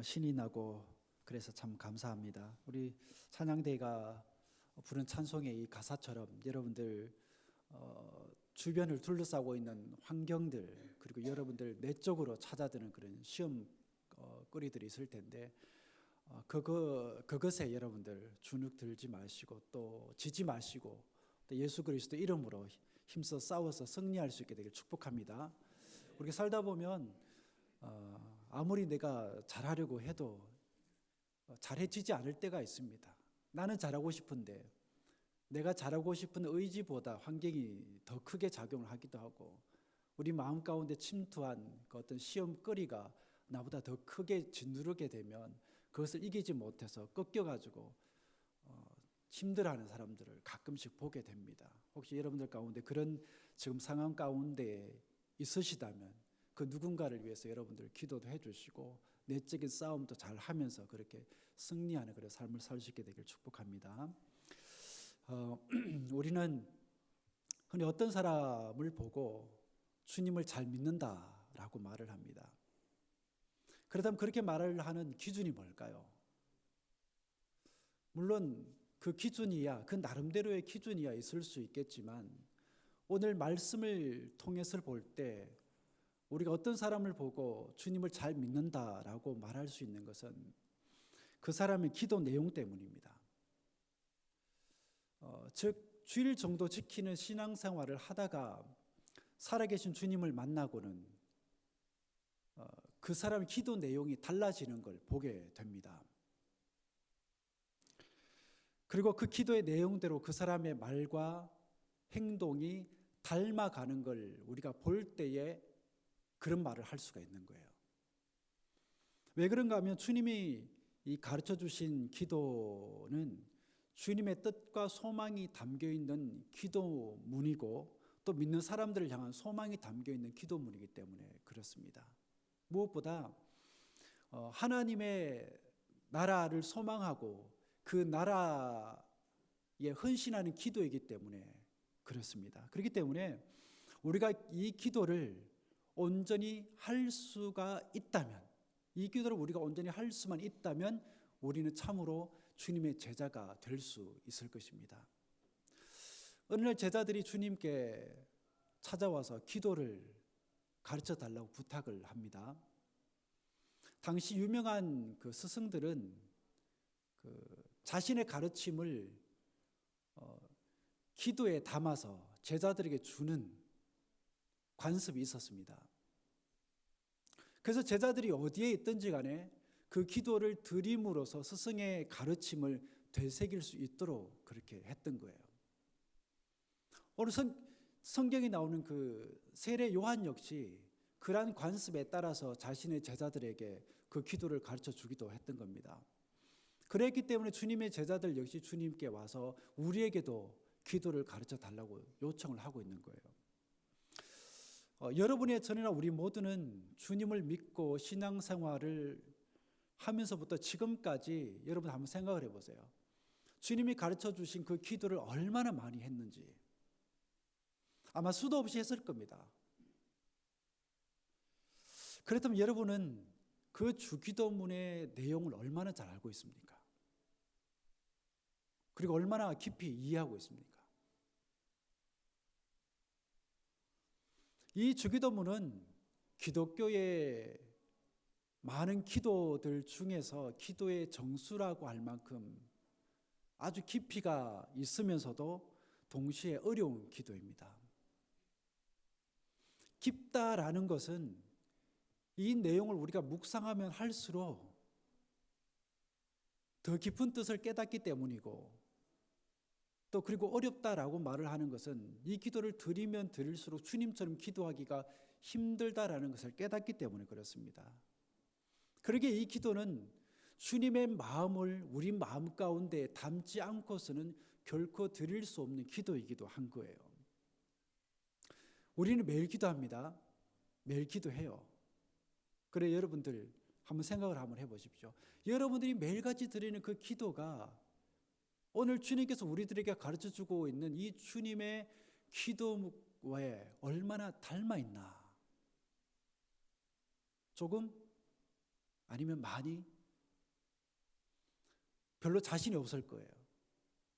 신이 나고 그래서 참 감사합니다. 우리 찬양대가 부른 찬송의 이 가사처럼 여러분들 주변을 둘러싸고 있는 환경들, 그리고 여러분들 내적으로 찾아드는 그런 시험 거리들이 있을 텐데 그것에 여러분들 주눅 들지 마시고 또 지지 마시고 또 예수 그리스도 이름으로 힘써 싸워서 승리할 수 있게 되길 축복합니다. 우리가 살다 보면 아무리 내가 잘하려고 해도 잘해지지 않을 때가 있습니다. 나는 잘하고 싶은데 내가 잘하고 싶은 의지보다 환경이 더 크게 작용을 하기도 하고, 우리 마음 가운데 침투한 그 어떤 시험거리가 나보다 더 크게 짓누르게 되면 그것을 이기지 못해서 꺾여가지고 힘들어하는 사람들을 가끔씩 보게 됩니다. 혹시 여러분들 가운데 그런 지금 상황 가운데 있으시다면 그 누군가를 위해서 여러분들 기도도 해주시고 내적인 싸움도 잘 하면서 그렇게 승리하는 그런 삶을 살 수 있게 되길 축복합니다. 우리는 흔히 어떤 사람을 보고 주님을 잘 믿는다라고 말을 합니다. 그렇다면 그렇게 말을 하는 기준이 뭘까요? 물론 그 기준이야, 그 나름대로의 기준이야 있을 수 있겠지만, 오늘 말씀을 통해서 볼 때 우리가 어떤 사람을 보고 주님을 잘 믿는다라고 말할 수 있는 것은 그 사람의 기도 내용 때문입니다. 즉 주일 정도 지키는 신앙생활을 하다가 살아계신 주님을 만나고는 그 사람의 기도 내용이 달라지는 걸 보게 됩니다. 그리고 그 기도의 내용대로 그 사람의 말과 행동이 닮아가는 걸 우리가 볼 때에 그런 말을 할 수가 있는 거예요. 왜 그런가 하면 주님이 이 가르쳐 주신 기도는 주님의 뜻과 소망이 담겨 있는 기도문이고 또 믿는 사람들을 향한 소망이 담겨 있는 기도문이기 때문에 그렇습니다. 무엇보다 하나님의 나라를 소망하고 그 나라에 헌신하는 기도이기 때문에 그렇습니다. 그렇기 때문에 우리가 이 기도를 온전히 할 수가 있다면, 이 기도를 우리가 온전히 할 수만 있다면 우리는 참으로 주님의 제자가 될 수 있을 것입니다. 어느 날 제자들이 주님께 찾아와서 기도를 가르쳐 달라고 부탁을 합니다. 당시 유명한 그 스승들은 그 자신의 가르침을 기도에 담아서 제자들에게 주는 관습이 있었습니다. 그래서 제자들이 어디에 있든지 간에 그 기도를 드림으로써 스승의 가르침을 되새길 수 있도록 그렇게 했던 거예요. 오늘 성경에 나오는 그 세례 요한 역시 그러한 관습에 따라서 자신의 제자들에게 그 기도를 가르쳐 주기도 했던 겁니다. 그랬기 때문에 주님의 제자들 역시 주님께 와서 우리에게도 기도를 가르쳐 달라고 요청을 하고 있는 거예요. 여러분의 전이나 우리 모두는 주님을 믿고 신앙생활을 하면서부터 지금까지 여러분 한번 생각을 해보세요. 주님이 가르쳐 주신 그 기도를 얼마나 많이 했는지 아마 수도 없이 했을 겁니다. 그렇다면 여러분은 그 주기도문의 내용을 얼마나 잘 알고 있습니까? 그리고 얼마나 깊이 이해하고 있습니까? 이 주기도문은 기독교의 많은 기도들 중에서 기도의 정수라고 할 만큼 아주 깊이가 있으면서도 동시에 어려운 기도입니다. 깊다라는 것은 이 내용을 우리가 묵상하면 할수록 더 깊은 뜻을 깨닫기 때문이고, 또 그리고 어렵다라고 말을 하는 것은 이 기도를 드리면 드릴수록 주님처럼 기도하기가 힘들다라는 것을 깨닫기 때문에 그렇습니다. 그러기에 이 기도는 주님의 마음을 우리 마음 가운데 담지 않고서는 결코 드릴 수 없는 기도이기도 한 거예요. 우리는 매일 기도합니다. 매일 기도해요. 그래, 여러분들 한번 생각을 한번 해보십시오. 여러분들이 매일같이 드리는 그 기도가 오늘 주님께서 우리들에게 가르쳐주고 있는 이 주님의 기도에 얼마나 닮아 있나? 조금 아니면 많이? 별로 자신이 없을 거예요.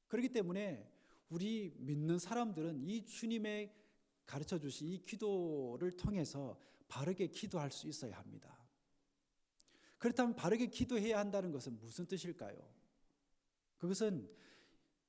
그렇기 때문에 우리 믿는 사람들은 이 주님의 가르쳐 주신 이 기도를 통해서 바르게 기도할 수 있어야 합니다. 그렇다면 바르게 기도해야 한다는 것은 무슨 뜻일까요? 그것은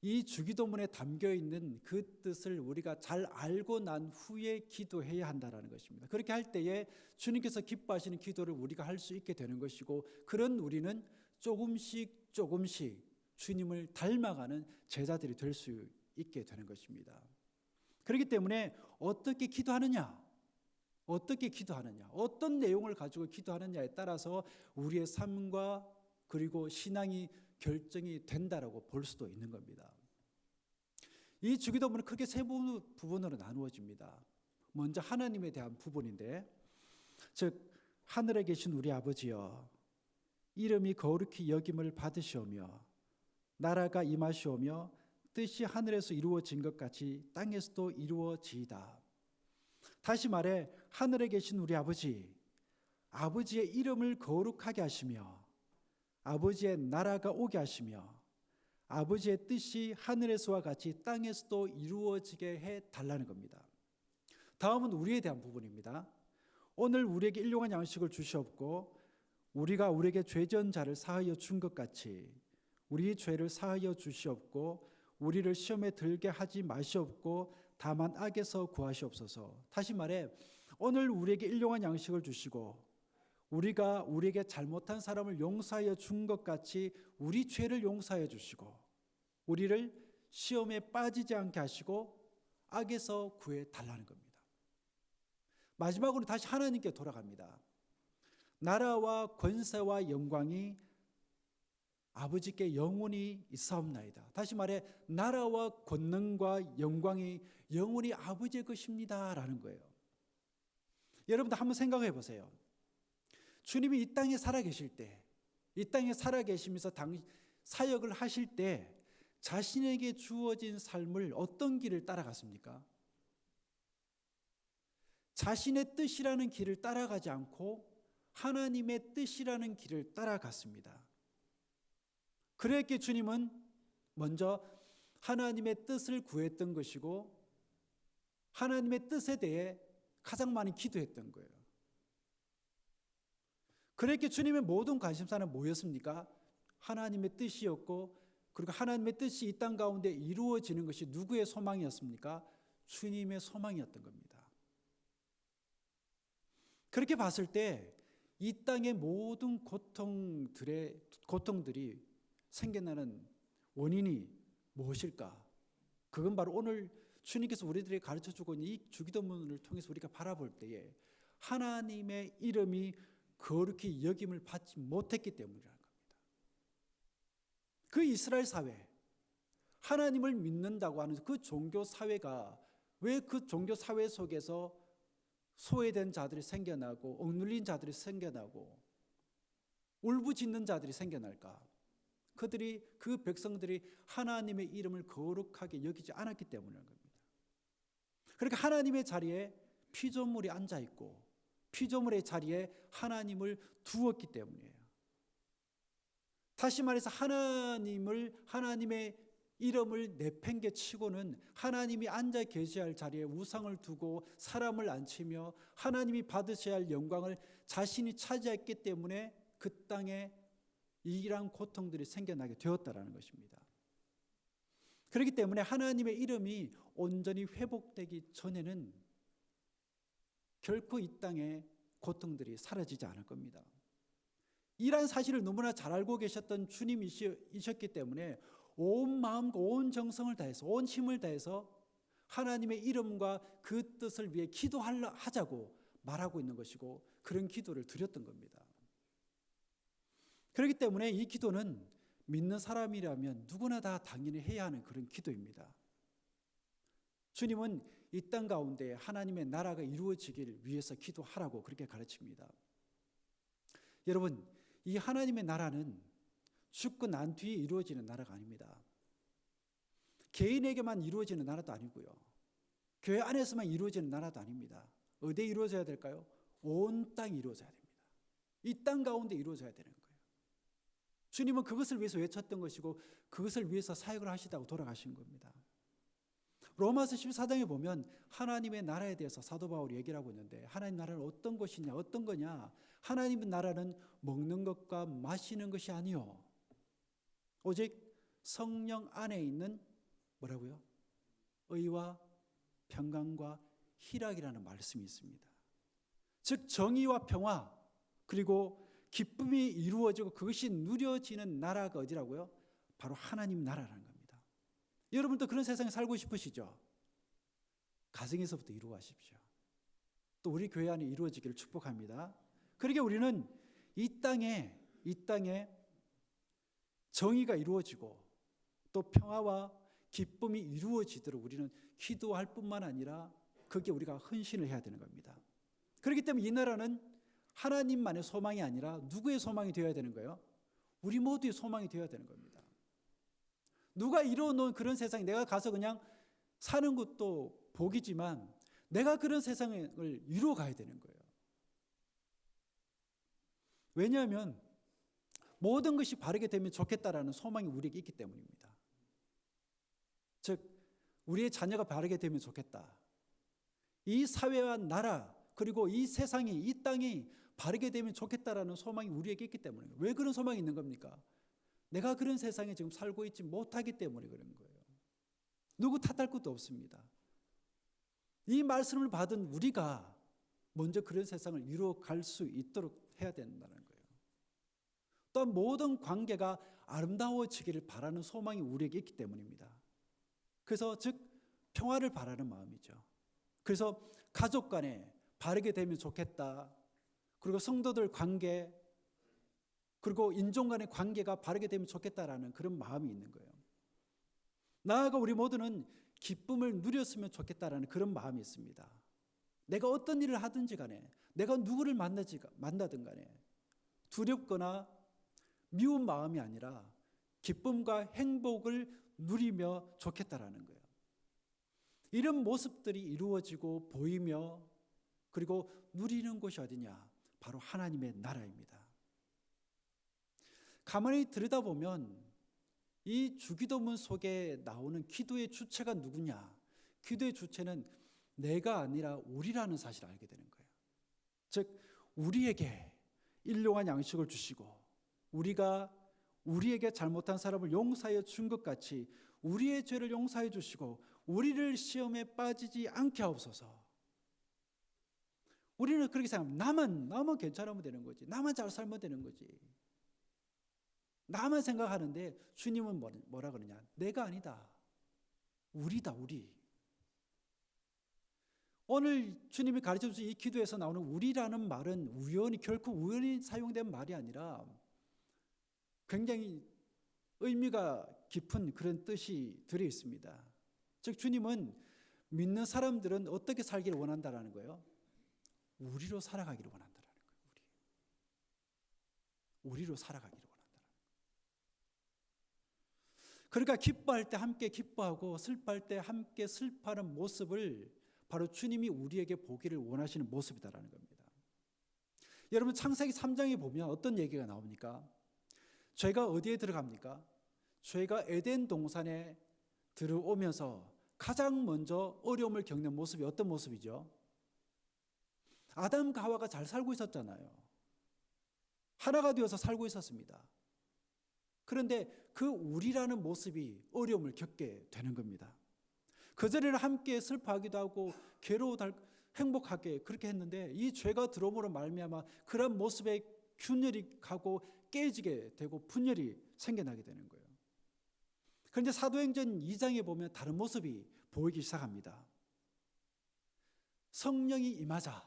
이 주기도문에 담겨 있는 그 뜻을 우리가 잘 알고 난 후에 기도해야 한다는 것입니다. 그렇게 할 때에 주님께서 기뻐하시는 기도를 우리가 할 수 있게 되는 것이고, 그런 우리는 조금씩 주님을 닮아가는 제자들이 될 수 있게 되는 것입니다. 그렇기 때문에 어떻게 기도하느냐, 어떤 내용을 가지고 기도하느냐에 따라서 우리의 삶과 그리고 신앙이 결정이 된다라고 볼 수도 있는 겁니다. 이 주기도문은 크게 세 부분으로 나누어집니다. 먼저 하나님에 대한 부분인데, 즉 하늘에 계신 우리 아버지여, 이름이 거룩히 여김을 받으시오며 나라가 임하시오며 뜻이 하늘에서 이루어진 것 같이 땅에서도 이루어지이다. 다시 말해, 하늘에 계신 우리 아버지, 아버지의 이름을 거룩하게 하시며 아버지의 나라가 오게 하시며 아버지의 뜻이 하늘에서와 같이 땅에서도 이루어지게 해달라는 겁니다. 다음은 우리에 대한 부분입니다. 오늘 우리에게 일용할 양식을 주시옵고 우리가 우리에게 죄지은 자를 사하여 준 것 같이 우리 죄를 사하여 주시옵고 우리를 시험에 들게 하지 마시옵고 다만 악에서 구하시옵소서. 다시 말해, 오늘 우리에게 일용할 양식을 주시고 우리가 우리에게 잘못한 사람을 용서하여 준 것 같이 우리 죄를 용서하여 주시고 우리를 시험에 빠지지 않게 하시고 악에서 구해 달라는 겁니다. 마지막으로 다시 하나님께 돌아갑니다. 나라와 권세와 영광이 아버지께 영원히 있사옵나이다. 다시 말해, 나라와 권능과 영광이 영원히 아버지의 것입니다 라는 거예요. 여러분들 한번 생각해 보세요. 주님이 이 땅에 살아계실 때, 이 땅에 살아계시면서 사역을 하실 때 자신에게 주어진 삶을 어떤 길을 따라갔습니까? 자신의 뜻이라는 길을 따라가지 않고 하나님의 뜻이라는 길을 따라갔습니다. 그랬기에 주님은 먼저 하나님의 뜻을 구했던 것이고 하나님의 뜻에 대해 가장 많이 기도했던 거예요. 그랬기에 주님의 모든 관심사는 뭐였습니까? 하나님의 뜻이었고, 그리고 하나님의 뜻이 이 땅 가운데 이루어지는 것이 누구의 소망이었습니까? 주님의 소망이었던 겁니다. 그렇게 봤을 때 이 땅의 모든 고통들이 생겨나는 원인이 무엇일까? 그건 바로 오늘 주님께서 우리들에게 가르쳐주고 있는 이 주기도문을 통해서 우리가 바라볼 때에 하나님의 이름이 거룩히 여김을 받지 못했기 때문이라는 겁니다. 그 이스라엘 사회, 하나님을 믿는다고 하는 그 종교 사회가 왜 그 종교 사회 속에서 소외된 자들이 생겨나고 억눌린 자들이 생겨나고 울부짖는 자들이 생겨날까? 그 백성들이 하나님의 이름을 거룩하게 여기지 않았기 때문이라는 겁니다. 그러니까 하나님의 자리에 피조물이 앉아 있고 피조물의 자리에 하나님을 두었기 때문이에요. 다시 말해서 하나님의 이름을 내팽개치고는 하나님이 앉아 계셔야 할 자리에 우상을 두고 사람을 앉히며 하나님이 받으셔야 할 영광을 자신이 차지했기 때문에 그 땅에 이러한 고통들이 생겨나게 되었다라는 것입니다. 그렇기 때문에 하나님의 이름이 온전히 회복되기 전에는 결코 이 땅에 고통들이 사라지지 않을 겁니다. 이러한 사실을 너무나 잘 알고 계셨던 주님이셨기 때문에 온 마음과 온 정성을 다해서 온 힘을 다해서 하나님의 이름과 그 뜻을 위해 기도하자고 말하고 있는 것이고 그런 기도를 드렸던 겁니다. 그렇기 때문에 이 기도는 믿는 사람이라면 누구나 다 당연히 해야 하는 그런 기도입니다. 주님은 이 땅 가운데 하나님의 나라가 이루어지길 위해서 기도하라고 그렇게 가르칩니다. 여러분, 이 하나님의 나라는 죽고 난 뒤에 이루어지는 나라가 아닙니다. 개인에게만 이루어지는 나라도 아니고요. 교회 안에서만 이루어지는 나라도 아닙니다. 어디에 이루어져야 될까요? 온 땅이 이루어져야 됩니다. 이 땅 가운데 이루어져야 되는 거예요. 주님은 그것을 위해서 외쳤던 것이고 그것을 위해서 사역을 하시다고 돌아가신 겁니다. 로마서 14장에 보면 하나님의 나라에 대해서 사도 바울이 얘기를 하고 있는데, 하나님 나라는 어떤 것이냐, 어떤 거냐? 하나님의 나라는 먹는 것과 마시는 것이 아니요, 오직 성령 안에 있는 뭐라고요? 의와 평강과 희락이라는 말씀이 있습니다. 즉 정의와 평화 그리고 기쁨이 이루어지고 그것이 누려지는 나라가 어디라고요? 바로 하나님 나라라는 겁니다. 여러분도 그런 세상에 살고 싶으시죠? 가정에서부터 이루어가십시오. 또 우리 교회 안에 이루어지기를 축복합니다. 그러게 우리는 이 땅에 정의가 이루어지고 또 평화와 기쁨이 이루어지도록 우리는 기도할 뿐만 아니라 그게 우리가 헌신을 해야 되는 겁니다. 그렇기 때문에 이 나라는 하나님만의 소망이 아니라 누구의 소망이 되어야 되는 거예요? 우리 모두의 소망이 되어야 되는 겁니다. 누가 이루어놓은 그런 세상에 내가 가서 그냥 사는 것도 복이지만 내가 그런 세상을 이루어 가야 되는 거예요. 왜냐하면 모든 것이 바르게 되면 좋겠다라는 소망이 우리에게 있기 때문입니다. 즉 우리의 자녀가 바르게 되면 좋겠다. 이 사회와 나라 그리고 이 세상이, 이 땅이 바르게 되면 좋겠다라는 소망이 우리에게 있기 때문에. 왜 그런 소망이 있는 겁니까? 내가 그런 세상에 지금 살고 있지 못하기 때문에 그런 거예요. 누구 탓할 것도 없습니다. 이 말씀을 받은 우리가 먼저 그런 세상을 이루어갈 수 있도록 해야 된다는 거예요. 또 모든 관계가 아름다워지기를 바라는 소망이 우리에게 있기 때문입니다. 그래서 즉 평화를 바라는 마음이죠. 그래서 가족 간에 바르게 되면 좋겠다. 그리고 성도들 관계, 그리고 인종 간의 관계가 바르게 되면 좋겠다라는 그런 마음이 있는 거예요. 나아가 우리 모두는 기쁨을 누렸으면 좋겠다라는 그런 마음이 있습니다. 내가 어떤 일을 하든지 간에, 내가 누구를 만나든 간에 두렵거나 미운 마음이 아니라 기쁨과 행복을 누리며 좋겠다라는 거예요. 이런 모습들이 이루어지고 보이며 그리고 누리는 곳이 어디냐? 바로 하나님의 나라입니다. 가만히 들여다보면 이 주기도문 속에 나오는 기도의 주체가 누구냐? 기도의 주체는 내가 아니라 우리라는 사실을 알게 되는 거예요. 즉 우리에게 일용할 양식을 주시고 우리가 우리에게 잘못한 사람을 용서하여 준 것 같이 우리의 죄를 용서해 주시고 우리를 시험에 빠지지 않게 하옵소서. 우리는 그렇게 생각합니다. 나만 괜찮으면 되는 거지. 나만 잘 살면 되는 거지. 나만 생각하는데 주님은 뭐라 그러냐? 내가 아니다. 우리다, 우리. 오늘 주님이 가르쳐 주신 이 기도에서 나오는 우리라는 말은 결코 우연히 사용된 말이 아니라 굉장히 의미가 깊은 그런 뜻이 들어 있습니다. 즉 주님은 믿는 사람들은 어떻게 살기를 원한다라는 거예요? 우리로 살아가기를 원한다라는 거예요. 우리로 살아가기를 원한다라는 거예요. 그러니까 기뻐할 때 함께 기뻐하고 슬퍼할 때 함께 슬퍼하는 모습을 바로 주님이 우리에게 보기를 원하시는 모습이다라는 겁니다. 여러분 창세기 3장에 보면 어떤 얘기가 나옵니까? 죄가 어디에 들어갑니까? 죄가 에덴 동산에 들어오면서 가장 먼저 어려움을 겪는 모습이 어떤 모습이죠? 아담과 하와가 잘 살고 있었잖아요. 하나가 되어서 살고 있었습니다. 그런데 그 우리라는 모습이 어려움을 겪게 되는 겁니다. 그전에는 함께 슬퍼하기도 하고 괴로워도 행복하게 그렇게 했는데 이 죄가 들어옴으로 말미암아 그런 모습에 균열이 가고 깨지게 되고 분열이 생겨나게 되는 거예요. 그런데 사도행전 2장에 보면 다른 모습이 보이기 시작합니다. 성령이 임하자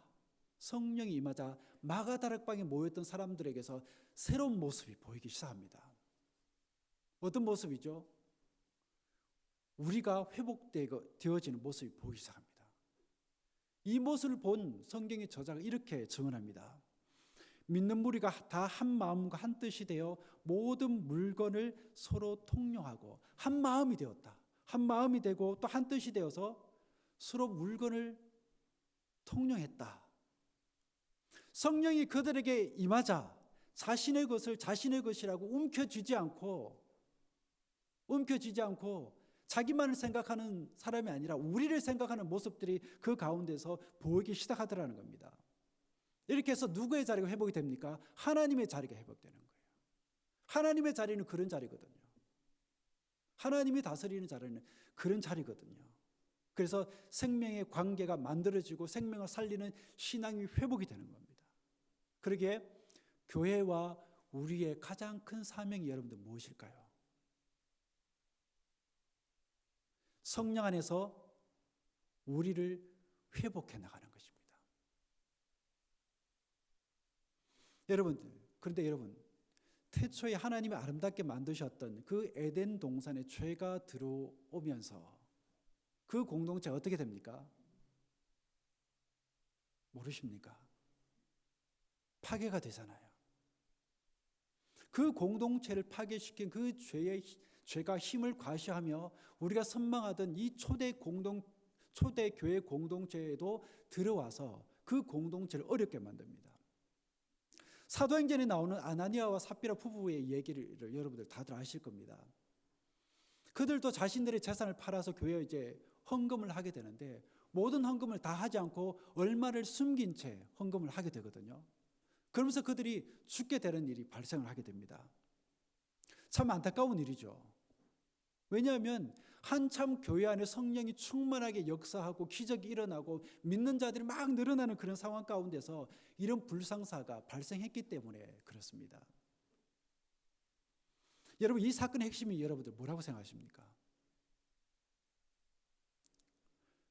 마가다락방에 모였던 사람들에게서 새로운 모습이 보이기 시작합니다. 어떤 모습이죠? 우리가 회복되어지는 모습이 보이기 시작합니다. 이 모습을 본 성경의 저자가 이렇게 증언합니다. 믿는 무리가 다 한 마음과 한 뜻이 되어 모든 물건을 서로 통용하고 한 마음이 되었다. 한 마음이 되고 또 한 뜻이 되어서 서로 물건을 통용했다. 성령이 그들에게 임하자 자신의 것을 자신의 것이라고 움켜쥐지 않고 자기만을 생각하는 사람이 아니라 우리를 생각하는 모습들이 그 가운데서 보이기 시작하더라는 겁니다. 이렇게 해서 누구의 자리가 회복이 됩니까? 하나님의 자리가 회복되는 거예요. 하나님의 자리는 그런 자리거든요. 하나님이 다스리는 자리는 그런 자리거든요. 그래서 생명의 관계가 만들어지고 생명을 살리는 신앙이 회복이 되는 겁니다. 그러기에 교회와 우리의 가장 큰 사명이 여러분들 무엇일까요? 성령 안에서 우리를 회복해 나가는 것입니다. 그런데 여러분, 태초에 하나님이 아름답게 만드셨던 그 에덴 동산에 죄가 들어오면서 그 공동체가 어떻게 됩니까? 모르십니까? 파괴가 되잖아요. 그 공동체를 파괴시킨 그 죄가 힘을 과시하며 우리가 선망하던 이 초대 교회 공동체에도 들어와서 그 공동체를 어렵게 만듭니다. 사도행전에 나오는 아나니아와 삽비라 부부의 얘기를 여러분들 다들 아실 겁니다. 그들도 자신들의 재산을 팔아서 교회에 이제 헌금을 하게 되는데 모든 헌금을 다 하지 않고 얼마를 숨긴 채 헌금을 하게 되거든요. 그러면서 그들이 죽게 되는 일이 발생을 하게 됩니다. 참 안타까운 일이죠. 왜냐하면 한참 교회 안에 성령이 충만하게 역사하고 기적이 일어나고 믿는 자들이 막 늘어나는 그런 상황 가운데서 이런 불상사가 발생했기 때문에 그렇습니다. 여러분, 이 사건의 핵심이 여러분들 뭐라고 생각하십니까?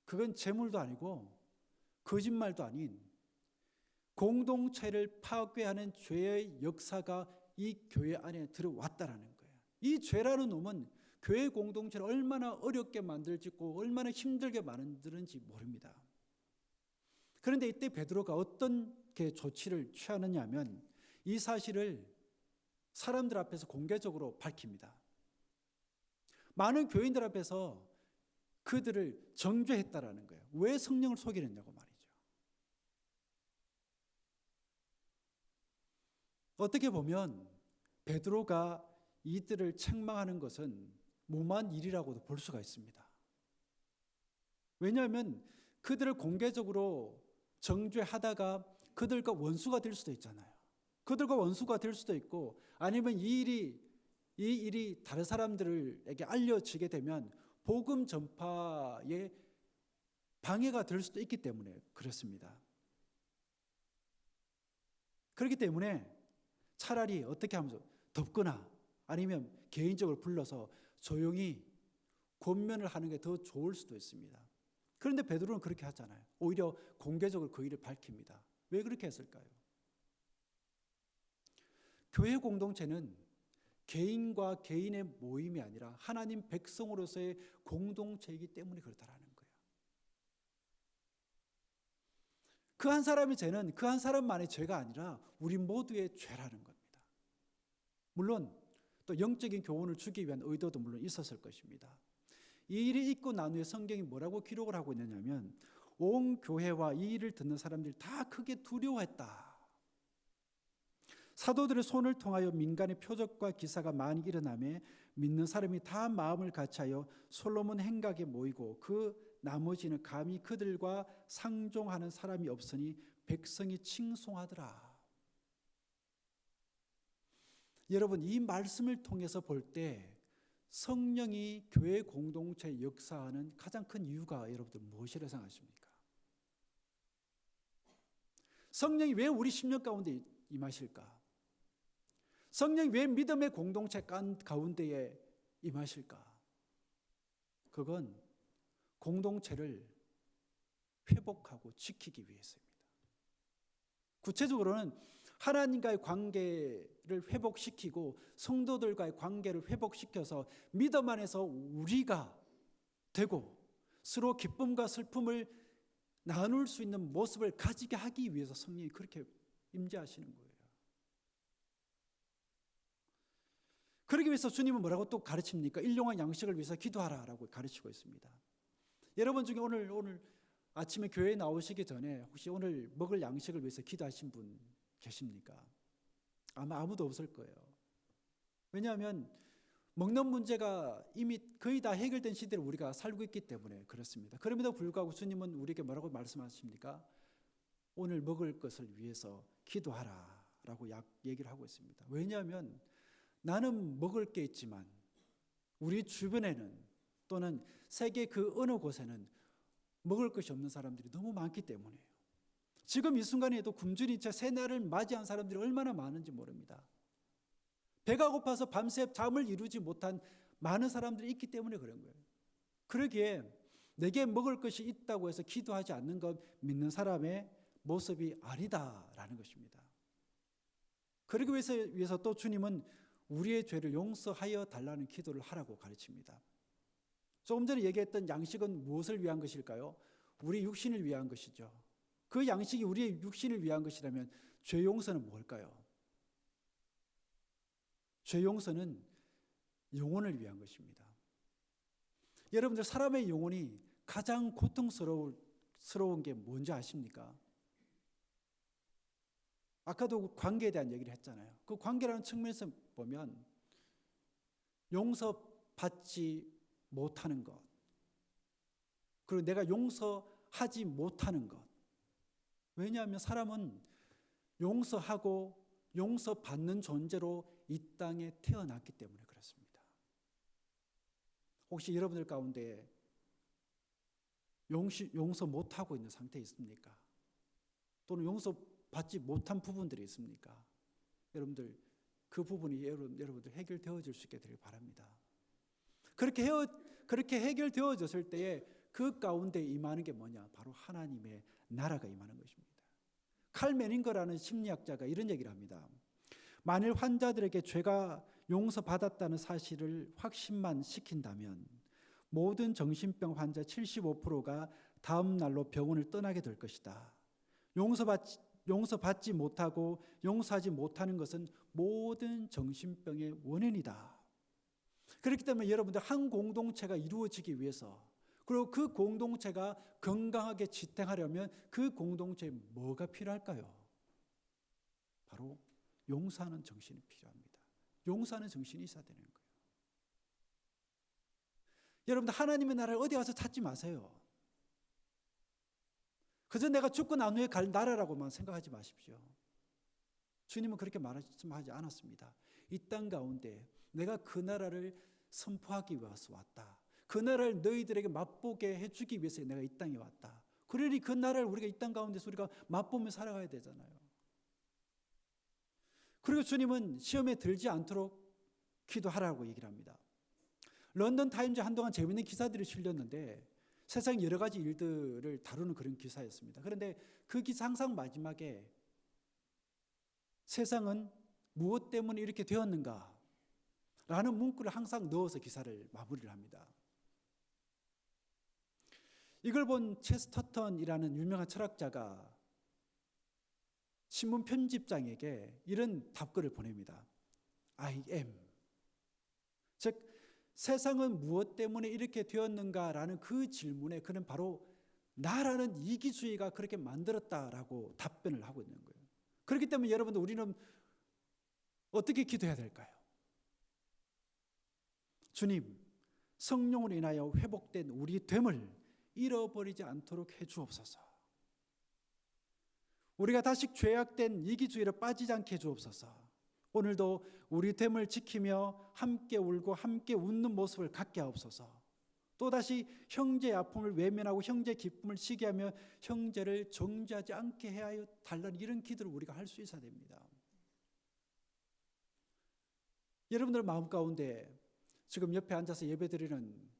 그건 재물도 아니고 거짓말도 아닌 공동체를 파괴하는 죄의 역사가 이 교회 안에 들어왔다라는 거예요. 이 죄라는 놈은 교회 공동체를 얼마나 어렵게 만들고 얼마나 힘들게 만드는지 모릅니다. 그런데 이때 베드로가 어떤 조치를 취하느냐 하면 이 사실을 사람들 앞에서 공개적으로 밝힙니다. 많은 교인들 앞에서 그들을 정죄했다라는 거예요. 왜 성령을 속이느냐고 말이죠. 어떻게 보면 베드로가 이들을 책망하는 것은 무모한 일이라고도 볼 수가 있습니다. 왜냐하면 그들을 공개적으로 정죄하다가 그들과 원수가 될 수도 있잖아요. 그들과 원수가 될 수도 있고 아니면 이 일이 다른 사람들에게 알려지게 되면 복음 전파에 방해가 될 수도 있기 때문에 그렇습니다. 그렇기 때문에 차라리 어떻게 하면서 덮거나 아니면 개인적으로 불러서 조용히 권면을 하는 게 더 좋을 수도 있습니다. 그런데 베드로는 그렇게 하잖아요. 오히려 공개적으로 그 일을 밝힙니다. 왜 그렇게 했을까요? 교회 공동체는 개인과 개인의 모임이 아니라 하나님 백성으로서의 공동체이기 때문에 그렇다라는 거예요. 그 한 사람의 죄는 그 한 사람만의 죄가 아니라 우리 모두의 죄라는 겁니다. 물론 또 영적인 교훈을 주기 위한 의도도 물론 있었을 것입니다. 이 일이 있고 난 후에 성경이 뭐라고 기록을 하고 있느냐면 온 교회와 이 일을 듣는 사람들이 다 크게 두려워했다. 사도들의 손을 통하여 민간의 표적과 기사가 많이 일어나며 믿는 사람이 다 마음을 같이하여 솔로몬 행각에 모이고 그 나머지는 감히 그들과 상종하는 사람이 없으니 백성이 칭송하더라. 여러분, 이 말씀을 통해서 볼 때 성령이 교회 공동체에 역사하는 가장 큰 이유가 여러분들 무엇이라고 생각하십니까? 성령이 왜 우리 심령 가운데 임하실까? 성령이 왜 믿음의 공동체 가운데에 임하실까? 그건 공동체를 회복하고 지키기 위해서입니다. 구체적으로는 하나님과의 관계를 회복시키고 성도들과의 관계를 회복시켜서 믿음 안에서 우리가 되고 서로 기쁨과 슬픔을 나눌 수 있는 모습을 가지게 하기 위해서 성령이 그렇게 임재하시는 거예요. 그러기 위해서 주님은 뭐라고 또 가르칩니까? 일용할 양식을 위해서 기도하라라고 가르치고 있습니다. 여러분 중에 오늘 아침에 교회에 나오시기 전에 혹시 오늘 먹을 양식을 위해서 기도하신 분 계십니까? 아마 아무도 없을 거예요. 왜냐하면 먹는 문제가 이미 거의 다 해결된 시대를 우리가 살고 있기 때문에 그렇습니다. 그럼에도 불구하고 주님은 우리에게 뭐라고 말씀하십니까? 오늘 먹을 것을 위해서 기도하라 라고 얘기를 하고 있습니다. 왜냐하면 나는 먹을 게 있지만 우리 주변에는 또는 세계 그 어느 곳에는 먹을 것이 없는 사람들이 너무 많기 때문이에요. 지금 이 순간에도 굶주린 채 새날을 맞이한 사람들이 얼마나 많은지 모릅니다. 배가 고파서 밤새 잠을 이루지 못한 많은 사람들이 있기 때문에 그런 거예요. 그러기에 내게 먹을 것이 있다고 해서 기도하지 않는 것 믿는 사람의 모습이 아니다라는 것입니다. 그러기 위해서 또 주님은 우리의 죄를 용서하여 달라는 기도를 하라고 가르칩니다. 조금 전에 얘기했던 양식은 무엇을 위한 것일까요? 우리 육신을 위한 것이죠. 그 양식이 우리의 육신을 위한 것이라면 죄 용서는 뭘까요? 죄 용서는 영혼을 위한 것입니다. 여러분들 사람의 영혼이 가장 고통스러운 게 뭔지 아십니까? 아까도 관계에 대한 얘기를 했잖아요. 그 관계라는 측면에서 보면 용서받지 못하는 것, 그리고 내가 용서하지 못하는 것. 왜냐하면 사람은 용서하고 용서받는 존재로 이 땅에 태어났기 때문에 그렇습니다. 혹시 여러분들 가운데 용서 못하고 있는 상태에 있습니까? 또는 용서받지 못한 부분들이 있습니까? 여러분들 그 부분이 여러분들 해결되어질 수 있게 되길 바랍니다. 그렇게 해결되어졌을 때에 그 가운데 임하는 게 뭐냐? 바로 하나님의 나라가 임하는 것입니다. 칼 메닝거라는 심리학자가 이런 얘기를 합니다. 만일 환자들에게 죄가 용서받았다는 사실을 확신만 시킨다면 모든 정신병 환자 75%가 다음 날로 병원을 떠나게 될 것이다. 용서받지 못하고 용서하지 못하는 것은 모든 정신병의 원인이다. 그렇기 때문에 여러분들 한 공동체가 이루어지기 위해서, 그리고 그 공동체가 건강하게 지탱하려면 그 공동체에 뭐가 필요할까요? 바로 용서하는 정신이 필요합니다. 용서하는 정신이 있어야 되는 거예요. 여러분들 하나님의 나라를 어디 가서 찾지 마세요. 그저 내가 죽고 난 후에 갈 나라라고만 생각하지 마십시오. 주님은 그렇게 말씀하지 않았습니다. 이 땅 가운데 내가 그 나라를 선포하기 위해서 왔다. 그 나라를 너희들에게 맛보게 해주기 위해서 내가 이 땅에 왔다. 그러니 그 나라를 우리가 이 땅 가운데서 우리가 맛보며 살아가야 되잖아요. 그리고 주님은 시험에 들지 않도록 기도하라고 얘기를 합니다. 런던 타임즈에 한동안 재미있는 기사들이 실렸는데 세상 여러 가지 일들을 다루는 그런 기사였습니다. 그런데 그 기사 항상 마지막에 세상은 무엇 때문에 이렇게 되었는가? 라는 문구를 항상 넣어서 기사를 마무리를 합니다. 이걸 본 체스터턴이라는 유명한 철학자가 신문 편집장에게 이런 답글을 보냅니다. I am. 즉 세상은 무엇 때문에 이렇게 되었는가라는 그 질문에 그는 바로 나라는 이기주의가 그렇게 만들었다라고 답변을 하고 있는 거예요. 그렇기 때문에 여러분들 우리는 어떻게 기도해야 될까요? 주님, 성령으로 인하여 회복된 우리 됨을 잃어버리지 않도록 해주옵소서. 우리가 다시 죄악된 이기주의로 빠지지 않게 해주옵소서. 오늘도 우리 됨을 지키며 함께 울고 함께 웃는 모습을 갖게 하옵소서. 또다시 형제의 아픔을 외면하고 형제의 기쁨을 시기하며 형제를 정죄하지 않게 해야 달라는 이런 기도를 우리가 할 수 있어야 됩니다. 여러분들 마음 가운데 지금 옆에 앉아서 예배드리는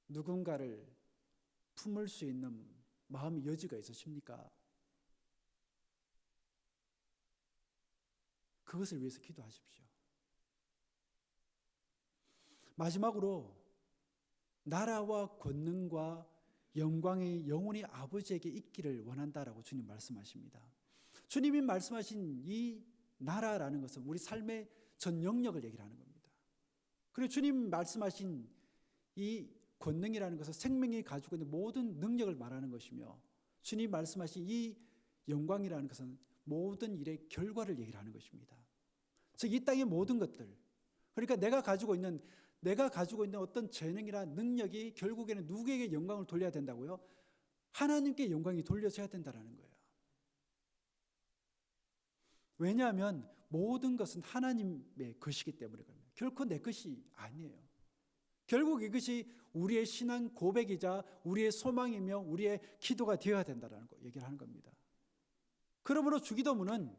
누군가를 품을 수 있는 마음의 여지가 있으십니까? 그것을 위해서 기도하십시오. 마지막으로 나라와 권능과 영광이 영원히 아버지에게 있기를 원한다라고 주님 말씀하십니다. 주님이 말씀하신 이 나라라는 것은 우리 삶의 전 영역을 얘기를 하는 겁니다. 그리고 주님 말씀하신 이 권능이라는 것은 생명이 가지고 있는 모든 능력을 말하는 것이며, 주님 말씀하신 이 영광이라는 것은 모든 일의 결과를 얘기를 하는 것입니다. 즉 이 땅의 모든 것들, 그러니까 내가 가지고 있는 어떤 재능이나 능력이 결국에는 누구에게 영광을 돌려야 된다고요? 하나님께 영광이 돌려져야 된다는 거예요. 왜냐하면 모든 것은 하나님의 것이기 때문에 그럽니다. 결코 내 것이 아니에요. 결국 이것이 우리의 신앙 고백이자 우리의 소망이며 우리의 기도가 되어야 된다는 거 얘기를 하는 겁니다. 그러므로 주기도문은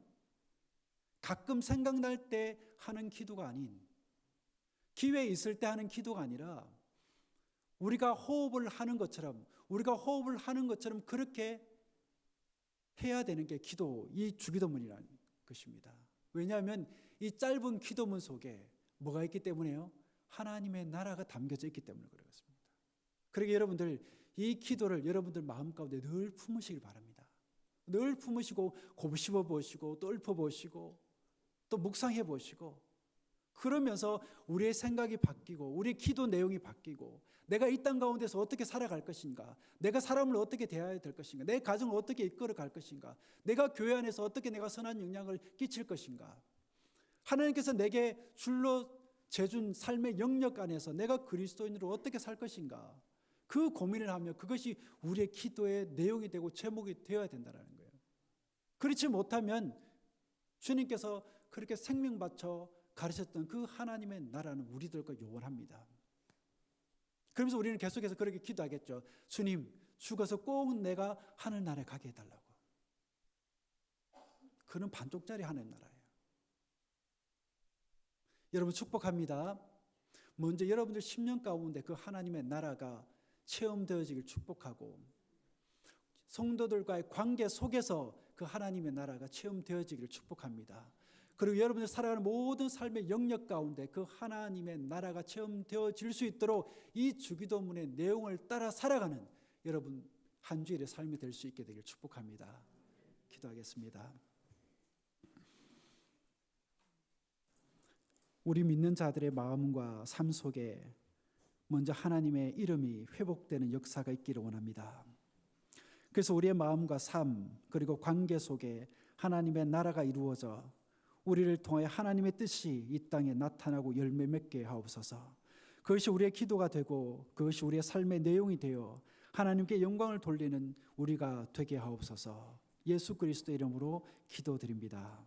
가끔 생각날 때 하는 기도가 아닌, 기회 있을 때 하는 기도가 아니라 우리가 호흡을 하는 것처럼 그렇게 해야 되는 게 이 주기도문이라는 것입니다. 왜냐하면 이 짧은 기도문 속에 뭐가 있기 때문에요? 하나님의 나라가 담겨져 있기 때문에 그렇습니다. 그러기에 여러분들 이 기도를 여러분들 마음 가운데 늘 품으시길 바랍니다. 늘 품으시고 곱씹어 보시고 또 읊어 보시고 또 묵상해 보시고, 그러면서 우리의 생각이 바뀌고 우리의 기도 내용이 바뀌고, 내가 이 땅 가운데서 어떻게 살아갈 것인가, 내가 사람을 어떻게 대해야 될 것인가, 내 가정을 어떻게 이끌어 갈 것인가, 내가 교회 안에서 어떻게 내가 선한 영향을 끼칠 것인가, 하나님께서 내게 줄로 재준 삶의 영역 안에서 내가 그리스도인으로 어떻게 살 것인가, 그 고민을 하며 그것이 우리의 기도의 내용이 되고 제목이 되어야 된다는 거예요. 그렇지 못하면 주님께서 그렇게 생명 바쳐 가르쳤던 그 하나님의 나라는 우리들과 요원합니다. 그러면서 우리는 계속해서 그렇게 기도하겠죠. 주님, 죽어서 꼭 내가 하늘나라에 가게 해달라고. 그는 반쪽짜리 하늘 나라예요. 여러분 축복합니다. 먼저 여러분들 10년 가운데 그 하나님의 나라가 체험되어지길 축복하고, 성도들과의 관계 속에서 그 하나님의 나라가 체험되어지기를 축복합니다. 그리고 여러분들 살아가는 모든 삶의 영역 가운데 그 하나님의 나라가 체험되어질 수 있도록 이 주기도문의 내용을 따라 살아가는 여러분 한 주일의 삶이 될 수 있게 되길 축복합니다. 기도하겠습니다. 우리 믿는 자들의 마음과 삶 속에 먼저 하나님의 이름이 회복되는 역사가 있기를 원합니다. 그래서 우리의 마음과 삶 그리고 관계 속에 하나님의 나라가 이루어져 우리를 통해 하나님의 뜻이 이 땅에 나타나고 열매 맺게 하옵소서. 그것이 우리의 기도가 되고 그것이 우리의 삶의 내용이 되어 하나님께 영광을 돌리는 우리가 되게 하옵소서. 예수 그리스도 이름으로 기도드립니다.